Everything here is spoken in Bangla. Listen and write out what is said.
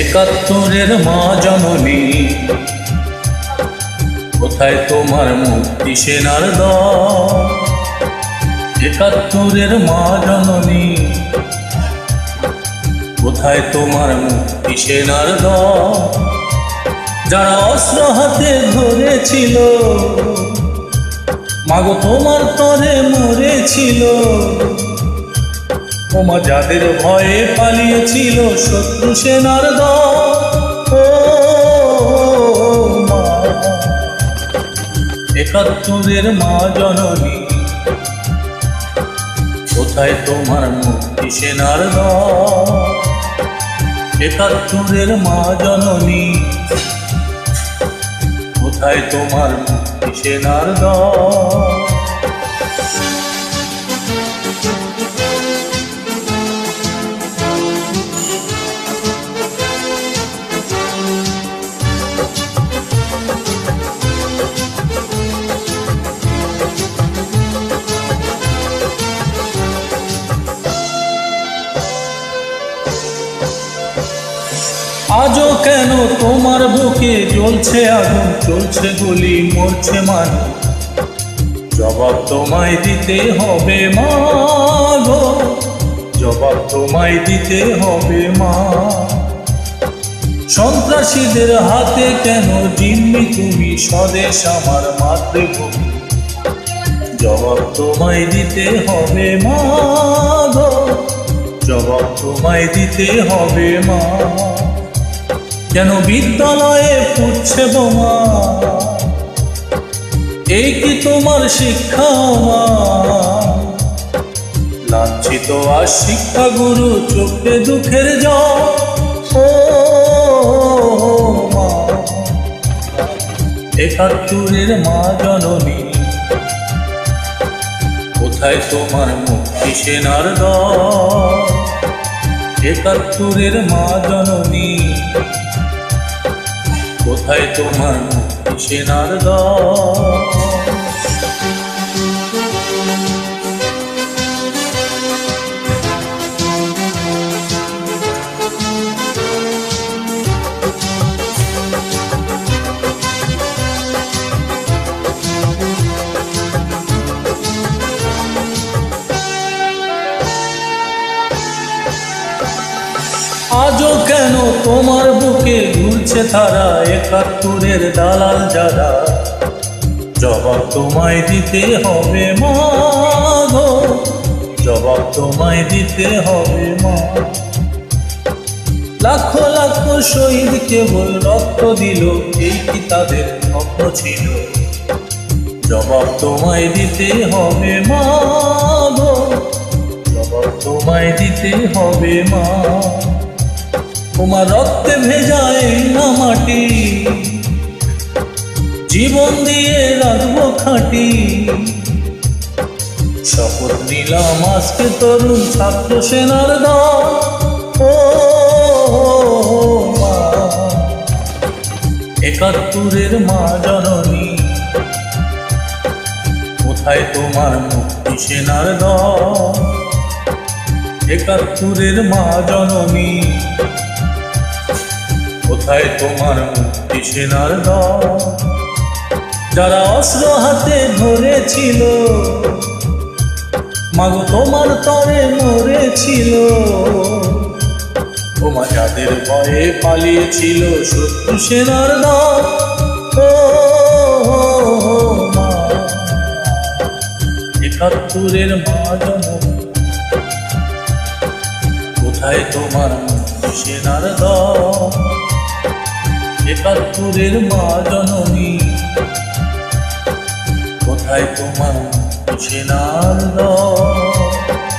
একাত্তরের মা জননী, কোথায় তোমার মুক্তি সেনার দল? একাত্তরের মা জননী, কোথায় তোমার মুক্তি সেনার দল? যারা অস্ত্র হাতে ধরেছিল, মাগো তোমার তরে মরেছিল, ওমা যাদের ভয়ে পালিয়েছিল শত্রু সেনার দল। ও মা, একাত্তরের মা জননী, কোথায় তোমার মুক্তি সেনার দল? একাত্তরের মা জননী, কোথায় তোমার মুক্তি সেনার দল? আজও কেন তোমার বুকে জ্বলছে আগুন, চলছে গুলি, মরছে মানুষ? জবাব তোমায় দিতে হবে মা গো, জবাব তোমায় দিতে হবে মা। সন্ত্রাসীদের হাতে কেন জিম্মি তুমি, স্বদেশ আমার মাতৃভূমি? জবাব তোমায় দিতে হবে মা গো, জবাব তোমায় দিতে হবে মা। কেন বিদ্যালয়ে ফুটছে বোমা? এই কি তোমার শিক্ষা মা? লাঞ্ছিত আর শিক্ষা গুরু, চোখে দুঃখের জল। ও মা, একাত্তরের মা জননী, কোথায় তোমার মুক্তি সেনার দল? একাত্তরের মা জননী, কোথায় তোমার মুক্তি সেনার দল? আজও কেন তোমার বুকে ঘুরছে তারা, একাত্তরের দালাল যারা? জবাব তোমায় দিতে হবে মা গো, জবাব তোমায় দিতে হবে মা। লাখো লাখো শহীদ কেবল রক্ত দিল, এই কি তাদের স্বপ্ন ছিল? জবাব তোমায় দিতে হবে মা গো, জবাব তোমায় দিতে হবে মা। তোমার রক্তে ভেজায় না মাটি, জীবন দিয়ে রাখবো খাঁটি। শপথ নিলাম আজকে তরুণ ছাত্র সেনার দল। ও মা, একাত্তরের মা জননী, কোথায় তোমার মুক্তি সেনার দল? একাত্তরের মা জননী, কোথায় তোমার মুক্তি সেনার দল? যারা অস্ত্র হাতে ধরেছিল, মাগো তোমার তরে মরেছিল, ওমা যাদের ভয়ে পালিয়েছিল শত্রু সেনার দল। ও মা, একাত্তরের মা জননী, কোথায় তোমার মুক্তি সেনার দল? একাত্তরের মা জননী, কোথায় তোমার মুক্তি সেনার দল?